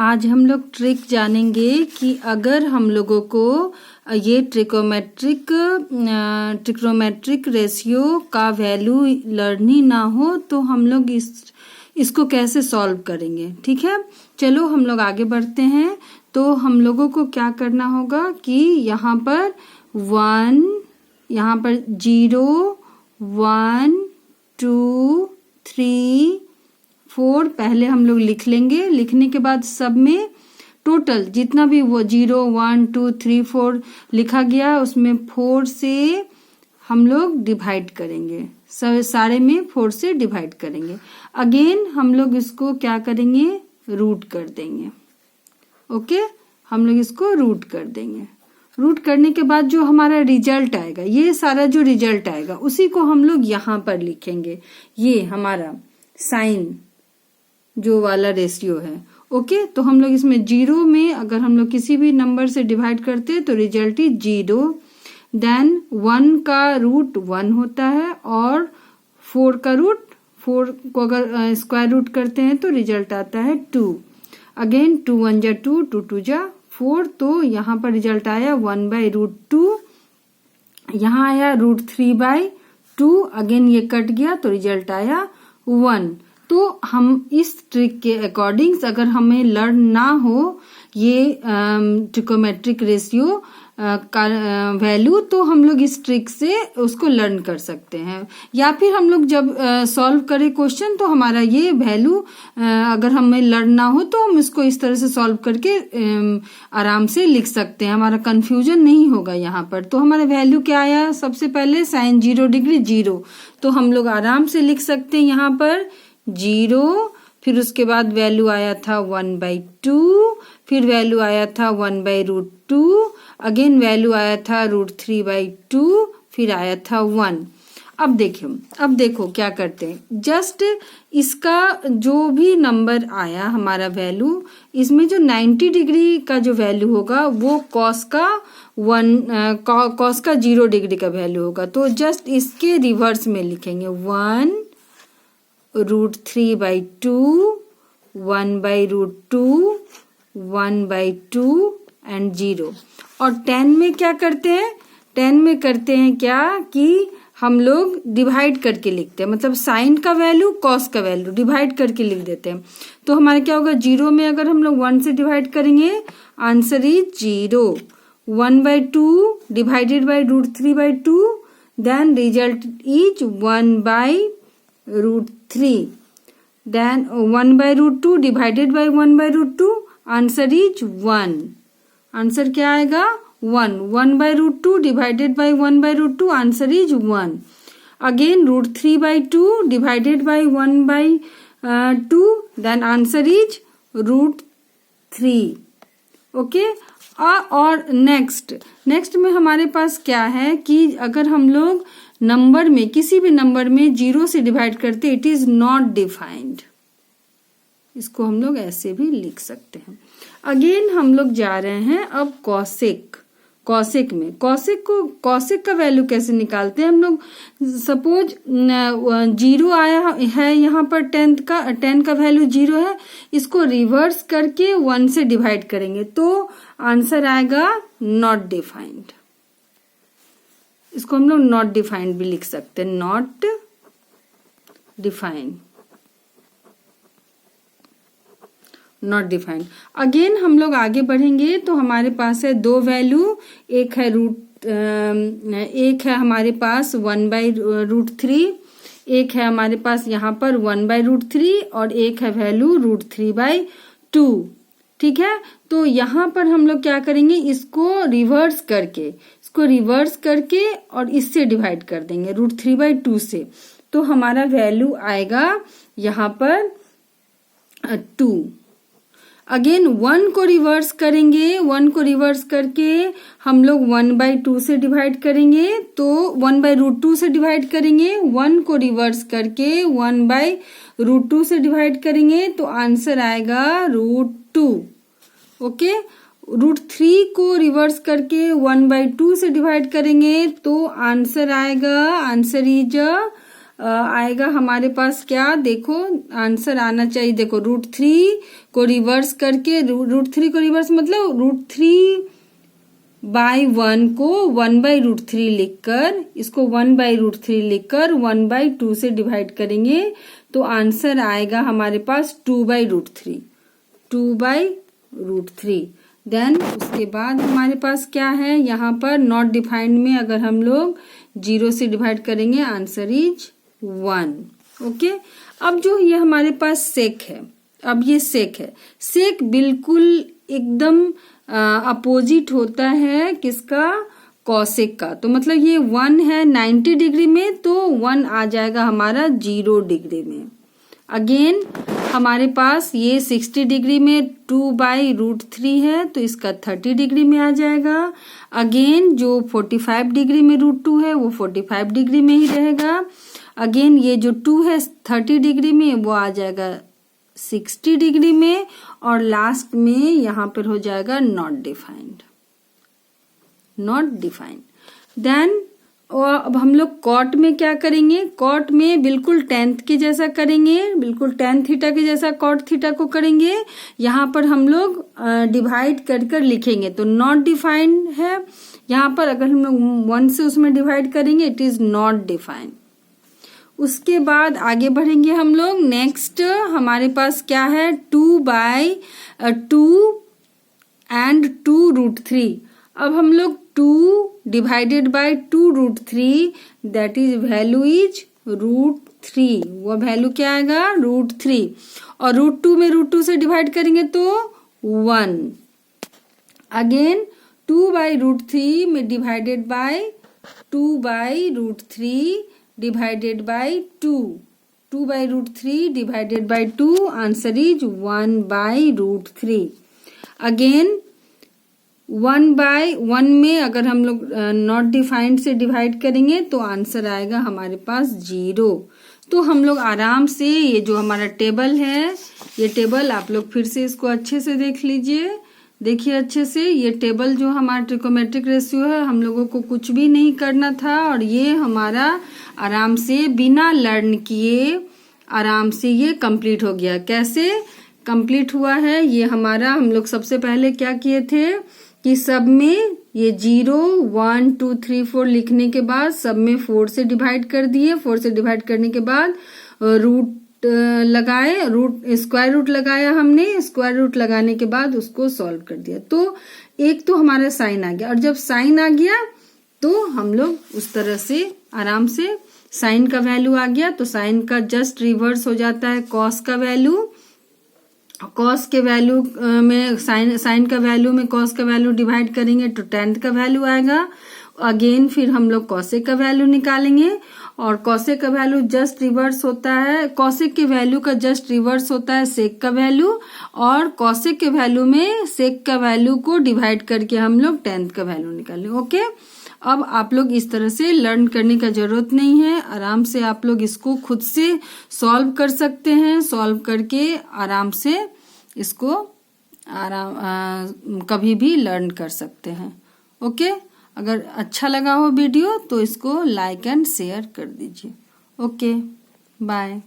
आज हम लोग ट्रिक जानेंगे कि अगर हम लोगों को ये ट्रिग्नोमेट्रिक रेशियो का वैल्यू लर्नी ना हो तो हम लोग इसको कैसे सॉल्व करेंगे। ठीक है, चलो हम लोग आगे बढ़ते हैं। तो हम लोगों को क्या करना होगा कि यहाँ पर 1, यहाँ पर 0, 1, 2, 3, 4 पहले हम लोग लिख लेंगे। लिखने के बाद सब में टोटल जितना भी वो 0, 1, 2, 3, 4 लिखा गया उसमें 4 से हम लोग डिवाइड करेंगे। सारे में 4 से डिवाइड करेंगे। अगेन हम लोग इसको क्या करेंगे, रूट कर देंगे। ओके, हम लोग इसको रूट कर देंगे। रूट करने के बाद जो हमारा रिजल्ट आएगा, ये सारा जो रिजल्ट आएगा उसी को हम लोग यहाँ पर लिखेंगे। ये हमारा साइन जो वाला रेशियो है। ओके, तो हम लोग इसमें 0 में अगर हम लोग किसी भी नंबर से डिवाइड करते हैं तो रिजल्ट इज 0। देन 1 का रूट 1 होता है और 4 का रूट 4 को अगर स्क्वायर रूट करते हैं तो रिजल्ट आता है 2। अगेन 2 1 जा 2, 2 2 जा 4, तो यहाँ पर रिजल्ट आया 1/√2। यहाँ आया √3/2। अगेन ये कट गया तो रिजल्ट आया 1। तो हम इस ट्रिक के अकॉर्डिंग अगर हमें लर्न ना हो ये ट्रिग्नोमेट्रिक रेशियो का वैल्यू तो हम लोग इस ट्रिक से उसको लर्न कर सकते हैं। या फिर हम लोग जब सॉल्व करें क्वेश्चन तो हमारा ये वैल्यू अगर हमें लर्न ना हो तो हम इसको इस तरह से सॉल्व करके आराम से लिख सकते हैं। हमारा कंफ्यूजन नहीं होगा यहाँ पर। तो हमारा वैल्यू क्या आया, सबसे पहले साइन 0 डिग्री 0, तो हम लोग आराम से लिख सकते हैं यहाँ पर 0। फिर उसके बाद वैल्यू आया था 1/2, फिर वैल्यू आया था 1/√2, अगेन वैल्यू आया था √3/2, फिर आया था 1। अब देखो क्या करते हैं। जस्ट इसका जो भी नंबर आया हमारा वैल्यू, इसमें जो 90 डिग्री का जो वैल्यू होगा वो कॉस का 0 डिग्री का वैल्यू होगा। तो जस्ट इसके रिवर्स में लिखेंगे 1 √3/2, 1/√2, 1/2 एंड 0। और 10 में क्या करते हैं, 10 में करते हैं क्या कि हम लोग डिवाइड करके लिखते हैं। मतलब साइन का वैल्यू कॉस का वैल्यू डिवाइड करके लिख देते हैं। तो हमारा क्या होगा, 0 में अगर हम लोग 1 से डिवाइड करेंगे answer is 0। 1/2 divided by √3/2, then result is 1/√3। Then 1/√2 divided by 1/√2, answer is 1। Answer क्या आएगा 1। 1/√2 divided by 1/√2, answer is 1। Again √3/2 divided by 1/2, then answer is √3। Okay, और नेक्स्ट में हमारे पास क्या है कि अगर हम लोग नंबर में किसी भी नंबर में 0 से डिवाइड करते, इट इज नॉट डिफाइंड। इसको हम लोग ऐसे भी लिख सकते हैं। अगेन हम लोग जा रहे हैं अब कॉसेक में। कॉसेक का वैल्यू कैसे निकालते हैं हम लोग। सपोज 0 आया है यहाँ पर, 10 का वैल्यू 0 है, इसको रिवर्स करके 1 से डिवाइड करेंगे तो आंसर आएगा नॉट डिफाइंड। इसको हम लोग नॉट डिफाइंड भी लिख सकते हैं, नॉट डिफाइंड। अगेन हम लोग आगे बढ़ेंगे तो हमारे पास है 2 वैल्यू। एक है हमारे पास 1/√3, एक है हमारे पास यहाँ पर 1/√3 और एक है वैल्यू √3/2। ठीक है, तो यहाँ पर हम लोग क्या करेंगे, इसको रिवर्स करके और इससे डिवाइड कर देंगे √3/2 से। तो हमारा वैल्यू आएगा यहाँ पर 2। अगेन 1 को रिवर्स करेंगे, 1 को रिवर्स करके हम लोग 1/2 से डिवाइड करेंगे तो 1/√2 से डिवाइड करेंगे। 1 को रिवर्स करके 1/√2 से डिवाइड करेंगे तो आंसर आएगा √2। ओके, √3 को रिवर्स करके 1/2 से डिवाइड करेंगे तो आंसर आएगा, आंसर इज आएगा हमारे पास क्या, देखो आंसर आना चाहिए, देखो √3 को रिवर्स करके, √3 को रिवर्स मतलब √3/1 को 1/√3 लिखकर, इसको 1/√3 लिखकर 1/2 से डिवाइड करेंगे तो आंसर आएगा हमारे पास 2/√3, 2/√3। देन उसके बाद हमारे पास क्या है, यहाँ पर नॉट डिफाइंड में अगर हम लोग 0 से डिवाइड करेंगे आंसर इज 1। ओके, अब जो ये हमारे पास सेक है, अब ये सेक है, सेक बिल्कुल एकदम अपोजिट होता है किसका, कॉसेक का। तो मतलब ये 1 है 90 डिग्री में तो 1 आ जाएगा हमारा 0 डिग्री में। अगेन हमारे पास ये 60 डिग्री में 2/√3 है तो इसका 30 डिग्री में आ जाएगा। अगेन जो 45 डिग्री में √2 है वो 45 डिग्री में ही रहेगा। अगेन ये जो 2 है 30 डिग्री में वो आ जाएगा 60 डिग्री में, और लास्ट में यहाँ पर हो जाएगा not defined, not defined. Then और अब हम लोग कॉट में क्या करेंगे, कॉट में बिल्कुल टेंथ के जैसा करेंगे, बिल्कुल टेन थीटा के जैसा कॉट थीटा को करेंगे। यहाँ पर हम लोग डिवाइड कर कर लिखेंगे तो नॉट डिफाइंड है, यहाँ पर अगर हम लोग 1 से उसमें डिवाइड करेंगे इट इज नॉट डिफाइंड। उसके बाद आगे बढ़ेंगे हम लोग। नेक्स्ट हमारे पास क्या है, 2/2 एंड 2√3। अब हम लोग 2 divided by 2√3 that is value is √3, वो वैल्यू क्या आएगा √3, और √2 में √2 से डिवाइड करेंगे तो 1। अगेन 2/√3 में divided by 2/√3 divided by 2, 2/√3 divided by 2 answer is 1/√3। Again 1/1 में अगर हम लोग नॉट डिफाइंड से डिवाइड करेंगे तो आंसर आएगा हमारे पास 0। तो हम लोग आराम से ये जो हमारा टेबल है, ये टेबल आप लोग फिर से इसको अच्छे से देख लीजिए, देखिए अच्छे से। ये टेबल जो हमारा ट्रिकोमेट्रिक रेशियो है, हम लोगों को कुछ भी नहीं करना था और ये हमारा आराम से बिना लर्न किए आराम से ये कंप्लीट हो गया। कैसे कंप्लीट हुआ है ये हमारा, हम लोग सबसे पहले क्या किए थे कि सब में ये 0 1 2 3 4 लिखने के बाद सब में 4 से डिवाइड कर दिए। 4 से डिवाइड करने के बाद रूट लगाए, स्क्वायर रूट लगाया हमने, स्क्वायर रूट लगाने के बाद उसको सॉल्व कर दिया। तो एक तो हमारा साइन आ गया, और जब साइन आ गया तो हम लोग उस तरह से आराम से, साइन का वैल्यू आ गया तो साइन का जस्ट रिवर्स हो जाता है कॉस का वैल्यू। कॉस के वैल्यू में साइन का वैल्यू में कॉस का वैल्यू डिवाइड करेंगे तो टेंथ का वैल्यू आएगा। अगेन फिर हम लोग कॉसेक का वैल्यू निकालेंगे, और कॉसेक का वैल्यू जस्ट रिवर्स होता है, कॉसेक के वैल्यू का जस्ट रिवर्स होता है सेक का वैल्यू, और कॉसेक के वैल्यू में सेक का वैल्यू को डिवाइड करके हम लोग टेंथ का वैल्यू निकालेंगे। ओके, अब आप लोग इस तरह से लर्न करने का जरूरत नहीं है, आराम से आप लोग इसको खुद से सॉल्व कर सकते हैं। सॉल्व करके आराम से इसको कभी भी लर्न कर सकते हैं। ओके, अगर अच्छा लगा हो वीडियो तो इसको लाइक एंड शेयर कर दीजिए। Okay, bye.